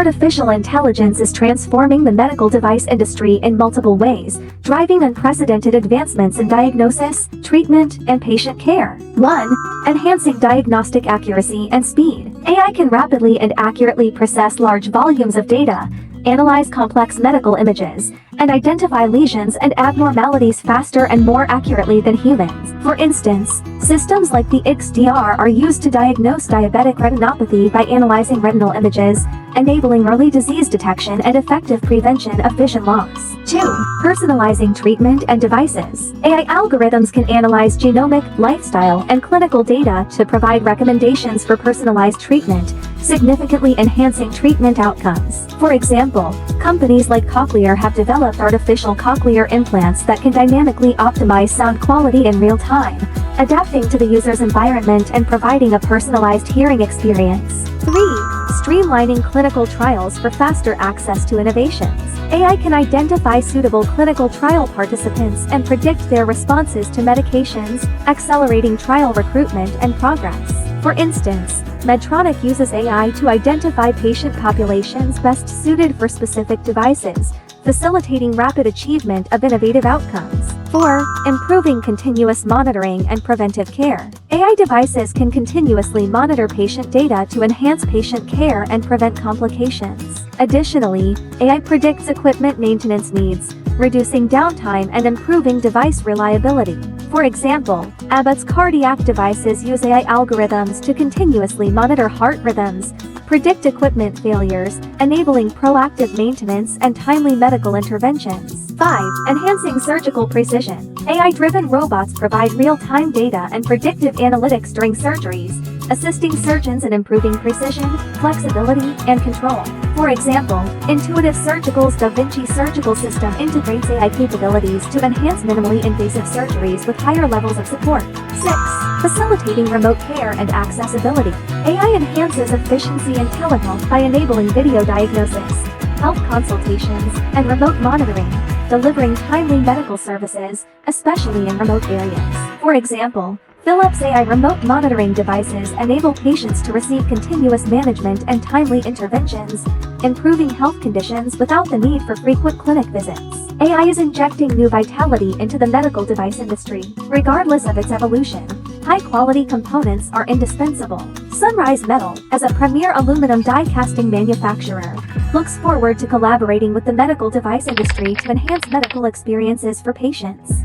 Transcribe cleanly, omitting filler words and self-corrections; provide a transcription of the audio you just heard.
Artificial intelligence is transforming the medical device industry in multiple ways, driving unprecedented advancements in diagnosis, treatment, and patient care. 1. Enhancing diagnostic accuracy and speed. AI can rapidly and accurately process large volumes of data, analyze complex medical images, and identify lesions and abnormalities faster and more accurately than humans. For instance, systems like the IDX-DR are used to diagnose diabetic retinopathy by analyzing retinal images, enabling early disease detection and effective prevention of vision loss. 2. Personalizing treatment and devices. AI algorithms can analyze genomic, lifestyle, and clinical data to provide recommendations for personalized treatment, significantly enhancing treatment outcomes. For example, companies like Cochlear have developed artificial cochlear implants that can dynamically optimize sound quality in real time, adapting to the user's environment and providing a personalized hearing experience. 3. Streamlining clinical trials for faster access to innovations. AI can identify suitable clinical trial participants and predict their responses to medications, accelerating trial recruitment and progress. For instance, Medtronic uses AI to identify patient populations best suited for specific devices, facilitating rapid achievement of innovative outcomes. 4. Improving continuous monitoring and preventive care. AI devices can continuously monitor patient data to enhance patient care and prevent complications. Additionally, AI predicts equipment maintenance needs, reducing downtime and improving device reliability. For example, Abbott's cardiac devices use AI algorithms to continuously monitor heart rhythms, predict equipment failures, enabling proactive maintenance and timely medical interventions. 5. Enhancing surgical precision. AI-driven robots provide real-time data and predictive analytics during surgeries, assisting surgeons in improving precision, flexibility, and control. For example, Intuitive Surgical's Da Vinci surgical system integrates AI capabilities to enhance minimally invasive surgeries with higher levels of support. 6. Facilitating remote care and accessibility. AI enhances efficiency in telehealth by enabling video diagnosis, health consultations, and remote monitoring, delivering timely medical services, especially in remote areas. For example, Philips AI remote monitoring devices enable patients to receive continuous management and timely interventions, improving health conditions without the need for frequent clinic visits. AI is injecting new vitality into the medical device industry. Regardless of its evolution, high-quality components are indispensable. Sunrise Metal, as a premier aluminum die-casting manufacturer, looks forward to collaborating with the medical device industry to enhance medical experiences for patients.